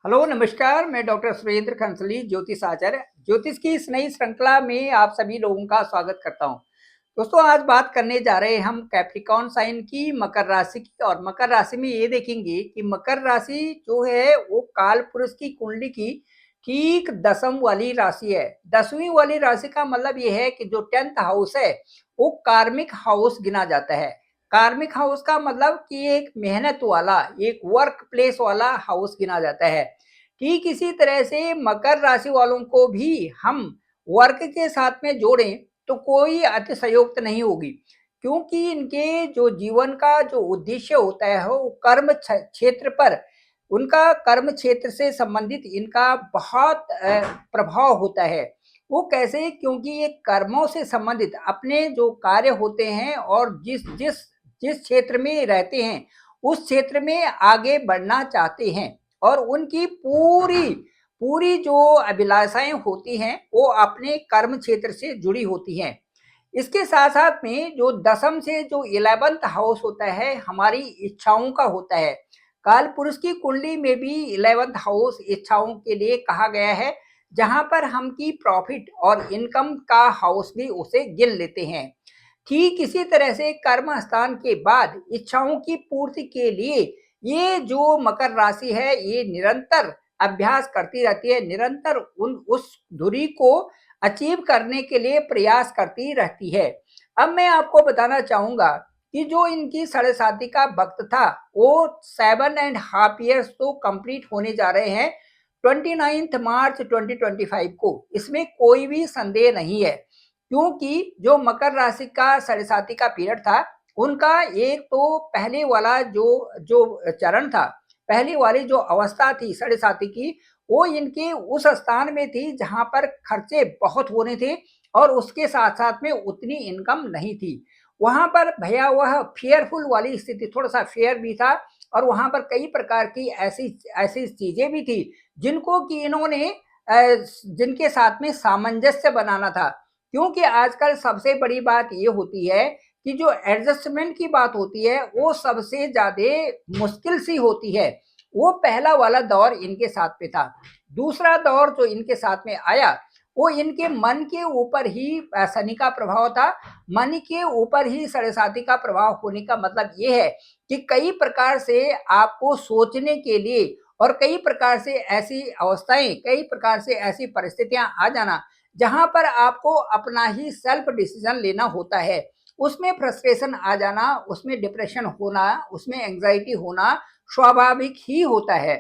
Hello नमस्कार। मैं doctor Surendra खंसली ज्योतिष आचार्य ज्योतिष की इस नई श्रृंखला में आप सभी लोगों का स्वागत करता हूं। दोस्तों, आज बात करने जा रहे हैं हम कैप्रिकॉर्न साइन की मकर राशि की। और मकर राशि में ये देखेंगे कि मकर राशि जो है वो काल पुरुष की कुंडली की ठीक दसम वाली राशि है। 10वीं वाली राशि का मतलब ये है कि जो 10th हाउस है वो कार्मिक हाउस गिना जाता है। कार्मिक हाउस का मतलब कि एक मेहनत वाला, एक वर्क प्लेस वाला हाउस गिना जाता है। ठीक इसी तरह से मकर राशि वालों को भी हम वर्क के साथ में जोड़ें तो कोई अतिशयोक्ति नहीं होगी, क्योंकि इनके जो जीवन का जो उद्देश्य होता है वो कर्म क्षेत्र पर, उनका कर्म क्षेत्र से संबंधित इनका बहुत प्रभाव होता है। वो कैसे? क्योंकि ये कर्मों से संबंधित अपने जो कार्य होते हैं और जिस जिस जिस क्षेत्र में रहते हैं उस क्षेत्र में आगे बढ़ना चाहते हैं और उनकी पूरी पूरी जो अभिलाषाएं होती हैं वो अपने कर्म क्षेत्र से जुड़ी होती हैं। इसके साथ साथ में जो दसम से जो 11th हाउस होता है हमारी इच्छाओं का होता है। काल पुरुष की कुंडली में भी 11th हाउस इच्छाओं के लिए कहा गया है, जहां पर हम की प्रॉफिट और इनकम का हाउस भी उसे गिन लेते हैं। ठीक इसी तरह से कर्म स्थान के बाद इच्छाओं की पूर्ति के लिए ये जो मकर राशि है ये निरंतर अभ्यास करती रहती है, निरंतर उस धुरी को अचीव करने के लिए प्रयास करती रहती है। अब मैं आपको बताना चाहूंगा कि जो इनकी साढ़े साथी का वक्त था वो 7.5 years तो कंप्लीट होने जा रहे हैं 29 मार्च 2025 को। इसमें कोई भी संदेह नहीं है, क्योंकि जो मकर राशि का साढ़े साथी का पीरियड था उनका एक तो पहले वाला जो जो चरण था, पहली वाली जो अवस्था थी साढ़े साथी की, वो इनके उस स्थान में थी जहां पर खर्चे बहुत होने थे और उसके साथ साथ में उतनी इनकम नहीं थी। वहां पर भयावह फेयरफुल वाली स्थिति, थोड़ा सा फेयर भी था और वहां पर कई प्रकार की ऐसी ऐसी चीजें भी थी जिनको कि इन्होंने जिनके साथ में सामंजस्य बनाना था। क्योंकि आजकल सबसे बड़ी बात ये होती है कि जो एडजस्टमेंट की बात होती है वो सबसे ज्यादा मुश्किल सी होती है। वो पहला वाला दौर इनके साथ में था। दूसरा दौर जो इनके साथ में आया वो इनके मन के ऊपर ही शनि का प्रभाव था। मन के ऊपर ही साढ़े साथी का प्रभाव होने का मतलब ये है कि कई प्रकार से आपको सोचने के लिए और कई प्रकार से ऐसी अवस्थाएं, कई प्रकार से ऐसी परिस्थितियां आ जाना जहां पर आपको अपना ही सेल्फ डिसीजन लेना होता है। उसमें फ्रस्ट्रेशन आ जाना, उसमें डिप्रेशन होना, उसमें एंजाइटी होना स्वाभाविक ही होता है।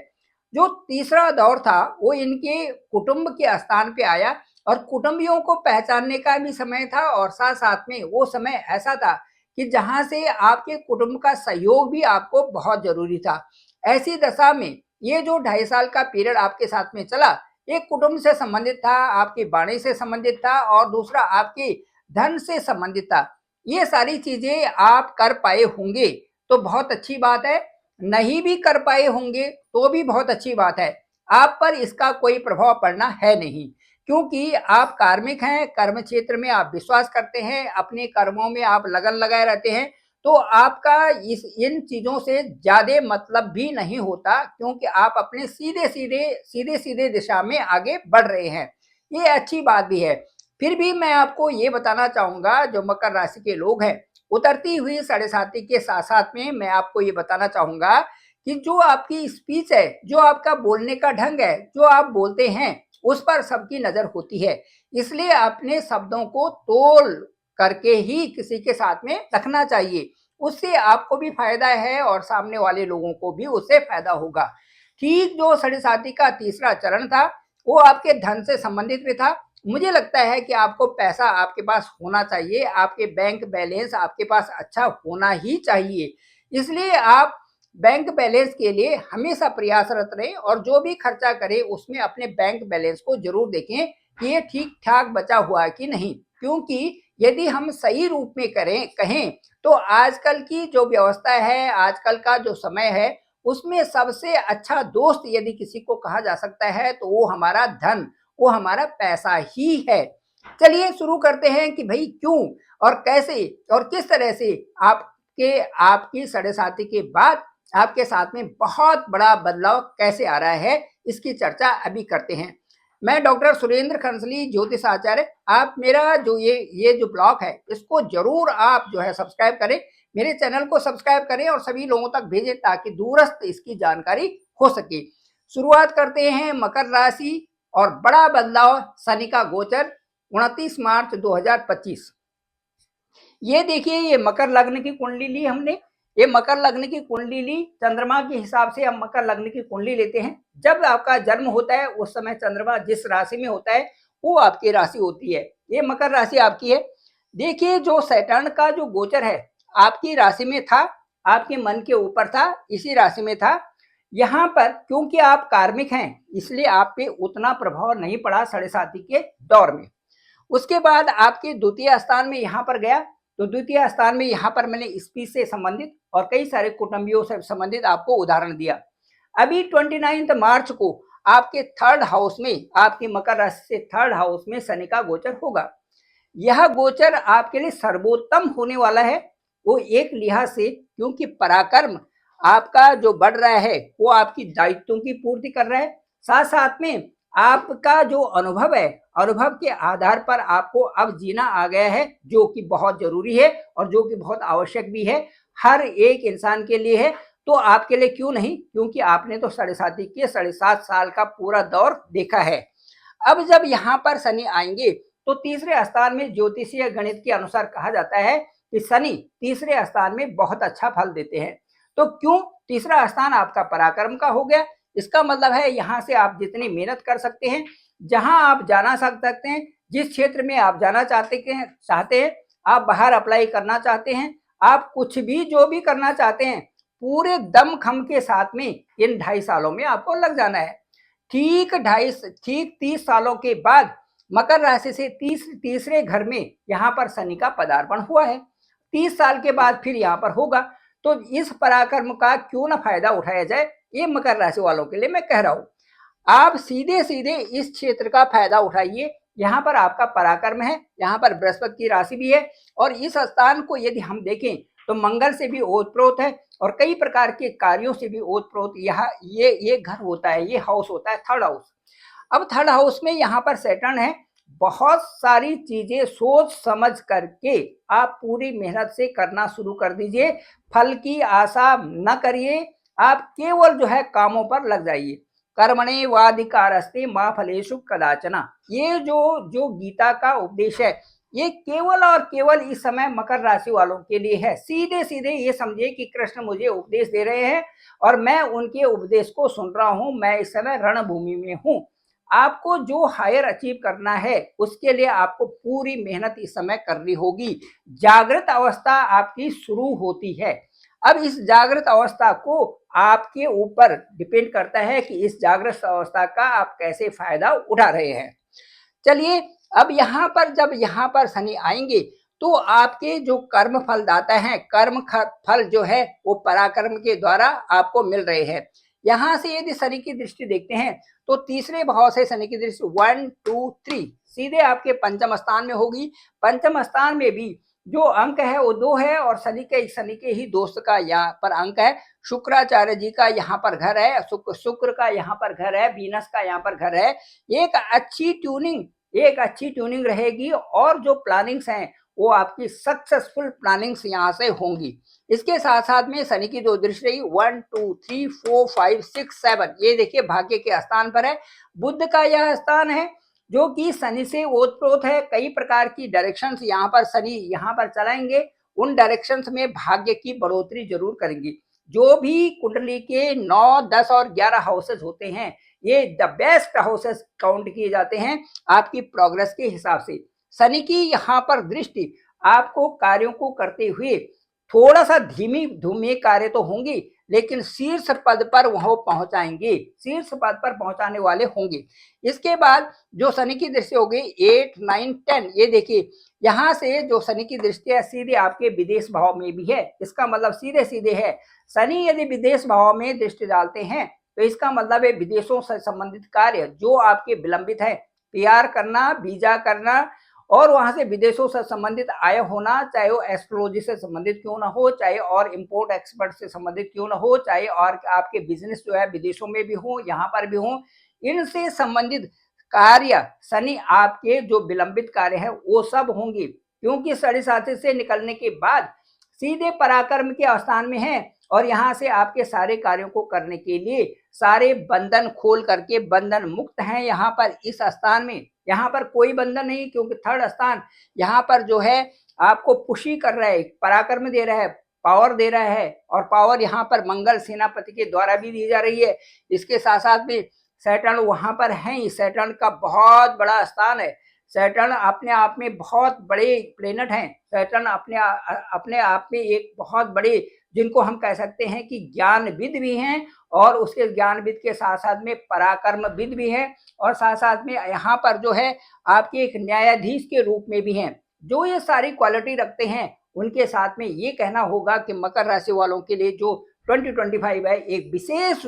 जो तीसरा दौर था वो इनके कुटुंब के स्थान पे आया और कुटुंबियों को पहचानने का भी समय था और साथ साथ में वो समय ऐसा था कि जहां से आपके कुटुंब का सहयोग भी आपको बहुत जरूरी था। ऐसी दशा में ये जो 2.5 साल का पीरियड आपके साथ में चला, एक कुटुंब से संबंधित था, आपकी वाणी से संबंधित था और दूसरा आपकी धन से संबंधित था। ये सारी चीजें आप कर पाए होंगे तो बहुत अच्छी बात है, नहीं भी कर पाए होंगे तो भी बहुत अच्छी बात है। आप पर इसका कोई प्रभाव पड़ना है नहीं, क्योंकि आप कार्मिक हैं, कर्म क्षेत्र में आप विश्वास करते हैं, अपने कर्मों में आप लगन लगाए रहते हैं, तो आपका इन चीजों से ज्यादा मतलब भी नहीं होता, क्योंकि आप अपने सीधे सीधे दिशा में आगे बढ़ रहे हैं। ये अच्छी बात भी है। फिर भी मैं आपको ये बताना चाहूंगा, जो मकर राशि के लोग हैं, उतरती हुई साढ़े साथी के साथ साथ में मैं आपको ये बताना चाहूंगा कि जो आपकी स्पीच है, जो आपका बोलने का ढंग है, जो आप बोलते हैं उस पर सबकी नजर होती है। इसलिए अपने शब्दों को तोल करके ही किसी के साथ में रखना चाहिए। उससे आपको भी फायदा है और सामने वाले लोगों को भी उससे फायदा होगा। ठीक जो साढ़े साथी का तीसरा चरण था वो आपके धन से संबंधित भी था। मुझे लगता है कि आपको पैसा आपके पास होना चाहिए, आपके बैंक बैलेंस आपके पास अच्छा होना ही चाहिए। इसलिए आप बैंक बैलेंस के लिए हमेशा प्रयासरत रहें और जो भी खर्चा करें उसमें अपने बैंक बैलेंस को जरूर देखें कि ये ठीक ठाक बचा हुआ है कि नहीं। क्योंकि यदि हम सही रूप में कहें तो आजकल की जो व्यवस्था है, आजकल का जो समय है, उसमें सबसे अच्छा दोस्त यदि किसी को कहा जा सकता है तो वो हमारा धन, वो हमारा पैसा ही है। चलिए शुरू करते हैं कि भाई क्यों और कैसे और किस तरह से आपकी साढ़े साथी के बाद आपके साथ में बहुत बड़ा बदलाव कैसे आ रहा है, इसकी चर्चा अभी करते हैं। मैं डॉक्टर सुरेंद्र खंसली ज्योतिष आचार्य, आप मेरा जो ये जो ब्लॉग है इसको जरूर आप जो है सब्सक्राइब करें, मेरे चैनल को सब्सक्राइब करें और सभी लोगों तक भेजें ताकि दूरस्थ इसकी जानकारी हो सके। शुरुआत करते हैं मकर राशि और बड़ा बदलाव शनि का गोचर 29 मार्च 2025। ये देखिए, ये मकर लग्न की कुंडली ली हमने। ये मकर लग्न की कुंडली ली, चंद्रमा के हिसाब से हम मकर लग्न की कुंडली लेते हैं। जब आपका जन्म होता है उस समय चंद्रमा जिस राशि में होता है वो आपकी राशि होती है। ये मकर राशि आपकी है। देखिए, जो सैटर्न का जो गोचर है आपकी राशि में था, आपके मन के ऊपर था, इसी राशि में था। यहाँ पर क्योंकि आप कार्मिक हैं इसलिए आप पे उतना प्रभाव नहीं पड़ा साढ़े साथी के दौर में। उसके बाद आपके द्वितीय स्थान में यहाँ पर गया, तो द्वितीय स्थान में यहाँ पर मैंने स्पीच से संबंधित और कई सारे कुटुंबियों से संबंधित आपको उदाहरण दिया। अभी 29 मार्च को आपके थर्ड हाउस में, आपकी मकर राशि से थर्ड हाउस में शनि का गोचर होगा। यह गोचर आपके लिए सर्वोत्तम होने वाला है, वो एक लिहाज से, क्योंकि पराक्रम आपका जो बढ़ रहा है वो आपकी दायित्वों की पूर्ति कर रहा है। साथ साथ में आपका जो अनुभव है, अनुभव के आधार पर आपको अब जीना आ गया है, जो कि बहुत जरूरी है और जो कि बहुत आवश्यक भी है, हर एक इंसान के लिए है। तो आपके लिए क्यों नहीं, क्योंकि आपने तो साढ़े सात साल का पूरा दौर देखा है। अब जब यहाँ पर शनि आएंगे तो तीसरे स्थान में ज्योतिषीय गणित के अनुसार कहा जाता है कि शनि तीसरे स्थान में बहुत अच्छा फल देते हैं। तो क्यों? तीसरा स्थान आपका पराक्रम का हो गया। इसका मतलब है यहाँ से आप जितनी मेहनत कर सकते हैं, जहां आप जाना सकते हैं, जिस क्षेत्र में आप जाना चाहते हैं, आप बाहर अप्लाई करना चाहते हैं, आप कुछ भी जो भी करना चाहते हैं, पूरे दम खम के साथ में इन 2.5 सालों में आपको लग जाना है। ठीक 30 सालों के बाद मकर राशि से तीसरे घर में यहाँ पर शनि का पदार्पण हुआ है। 30 साल के बाद फिर यहाँ पर होगा। तो इस पराक्रम का क्यों ना फायदा उठाया जाए, ये मकर राशि वालों के लिए मैं कह रहा हूं। आप सीधे सीधे इस क्षेत्र का फायदा उठाइए। यहाँ पर आपका पराक्रम है, यहाँ पर बृहस्पति की राशि भी है और इस स्थान को यदि हम देखें तो मंगल से भी ओतप्रोत है और कई प्रकार के कार्यों से भी ओतप्रोत यहाँ ये घर होता है, ये हाउस होता है, थर्ड हाउस। अब थर्ड हाउस में यहाँ पर सैटर्न है। बहुत सारी चीजें सोच समझ करके आप पूरी मेहनत से करना शुरू कर दीजिए। फल की आशा न करिए, आप केवल जो है कामों पर लग जाइए। कर्मणे वाधिकारस्ते मां फलेषु कदाचना, ये जो गीता का उपदेश है ये केवल और केवल इस समय मकर राशि वालों के लिए है। सीधे सीधे ये समझिए कि कृष्ण मुझे उपदेश दे रहे हैं और मैं उनके उपदेश को सुन रहा हूं। मैं इस समय रणभूमि में हूं। आपको जो हायर अचीव करना है उसके लिए आपको पूरी मेहनत इस समय करनी होगी। जागृत अवस्था आपकी शुरू होती है। अब इस जागृत अवस्था को आपके ऊपर डिपेंड करता है कि इस जागृत अवस्था का आप कैसे फायदा उठा रहे हैं। चलिए, अब यहाँ पर जब यहाँ पर शनि आएंगे तो आपके जो कर्म फलदाता हैं, कर्म फल जो है वो पराक्रम के द्वारा आपको मिल रहे हैं। यहाँ से यदि शनि की दृष्टि देखते हैं तो तीसरे भाव से शनि की दृष्टि 1 2 3 सीधे आपके पंचम स्थान में होगी। पंचम स्थान में भी जो अंक है वो 2 है और शनि के ही दोस्त का यहाँ पर अंक है। शुक्राचार्य जी का यहाँ पर घर है, शुक्र का यहाँ पर घर है, वीनस का यहाँ पर घर है। एक अच्छी ट्यूनिंग रहेगी और जो प्लानिंग्स हैं वो आपकी सक्सेसफुल प्लानिंग्स यहाँ से होंगी। इसके साथ साथ में शनि की जो दृष्टि रही 1 2 3 4 5 6 7, ये देखिए भाग्य के स्थान पर है। बुध का यह स्थान है जो कि शनि से ओतप्रोत है। कई प्रकार की डायरेक्शंस यहाँ पर शनि यहाँ पर चलाएंगे, उन डायरेक्शंस में भाग्य की बढ़ोतरी जरूर करेंगी। जो भी कुंडली के 9 10 और 11 हाउसेस होते हैं ये द बेस्ट हाउसेस काउंट किए जाते हैं आपकी प्रोग्रेस के हिसाब से। शनि की यहाँ पर दृष्टि आपको कार्यों को करते हुए थोड़ा सा धीमी कार्य तो होंगी लेकिन शीर्ष पद पर वह पहुंचाएंगे, शीर्ष पद पर पहुंचाने वाले होंगे। इसके बाद जो शनि की दृष्टि होगी 8 9 10, ये देखिए यहाँ से जो शनि की दृष्टि है सीधे आपके विदेश भाव में भी है। इसका मतलब सीधे सीधे है, शनि यदि विदेश भाव में दृष्टि डालते हैं तो इसका मतलब है विदेशों से संबंधित कार्य जो आपके विलंबित है, पीआर करना, वीजा करना और वहां से विदेशों से संबंधित आय होना, चाहे वो एस्ट्रोलॉजी से संबंधित क्यों ना हो, चाहे और इंपोर्ट एक्सपर्ट से संबंधित क्यों ना हो, चाहे और आपके बिजनेस जो है विदेशों में भी हो, यहाँ पर भी हो, इनसे संबंधित कार्य शनि आपके जो विलंबित कार्य है वो सब होंगे, क्योंकि साढ़े साथी से निकलने के बाद सीधे पराक्रम के स्थान में है और यहाँ से आपके सारे कार्यों को करने के लिए सारे बंधन खोल करके बंधन मुक्त हैं यहाँ पर इस स्थान में। यहाँ पर कोई बंधन नहीं, क्योंकि थर्ड स्थान यहाँ पर जो है आपको पुशी कर रहा है, पराक्रम दे रहा है, पावर दे रहा है, और पावर यहाँ पर मंगल सेनापति के द्वारा भी दी जा रही है। इसके साथ साथ में सैटर्न वहां पर है ही, सैटर्न का बहुत बड़ा स्थान है। सैटर्न अपने आप में बहुत बड़े प्लेनेट हैं। सैटर्न अपने आप में एक बहुत बड़े, जिनको हम कह सकते हैं कि ज्ञानविद भी हैं, और उसके ज्ञानविद के साथ साथ में पराक्रमविद भी हैं, और साथ साथ में यहाँ पर जो है आपके एक न्यायाधीश के रूप में भी हैं। जो ये सारी क्वालिटी रखते हैं, उनके साथ में ये कहना होगा कि मकर राशि वालों के लिए जो 2025 है एक विशेष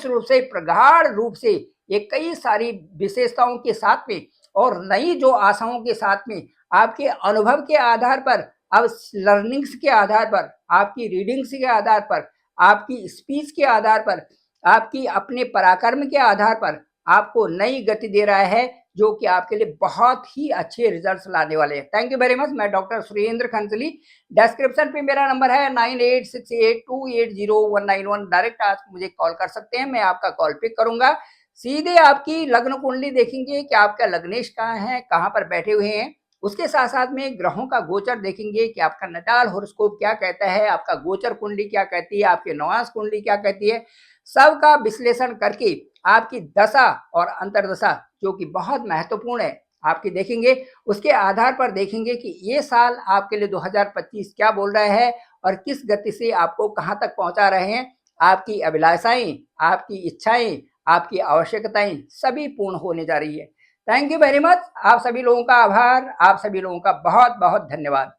रूप से प्रगाढ़ रूप से एक कई सारी विशेषताओं के साथ में और नई जो आशाओं के साथ में आपके अनुभव के आधार पर, अब लर्निंग्स के आधार पर, आपकी रीडिंग्स के आधार पर, आपकी स्पीच के आधार पर, आपकी अपने पराक्रम के आधार पर आपको नई गति दे रहा है, जो कि आपके लिए बहुत ही अच्छे रिजल्ट्स लाने वाले हैं। Thank you very much. मैं डॉक्टर सुरेंद्र खंसली। डिस्क्रिप्शन पे मेरा नंबर है 9868280191। डायरेक्ट आप मुझे कॉल कर सकते हैं, मैं आपका कॉल पिक करूंगा। सीधे आपकी लग्न कुंडली देखेंगे कि आपका लग्नेश कहाँ है, कहाँ पर बैठे हुए हैं। उसके साथ साथ में ग्रहों का गोचर देखेंगे कि आपका नटाल होरोस्कोप क्या कहता है, आपका गोचर कुंडली क्या कहती है, आपके नवांश कुंडली क्या कहती है। सबका विश्लेषण करके आपकी दशा और अंतर्दशा, जो कि बहुत महत्वपूर्ण है, आपकी देखेंगे। उसके आधार पर देखेंगे कि ये साल आपके लिए 2025 क्या बोल रहा है और किस गति से आपको कहाँ तक पहुंचा रहे हैं। आपकी अभिलाषाएं, आपकी इच्छाएं, आपकी आवश्यकताएं सभी पूर्ण होने जा रही है। Thank you very much. आप सभी लोगों का आभार, आप सभी लोगों का बहुत बहुत धन्यवाद।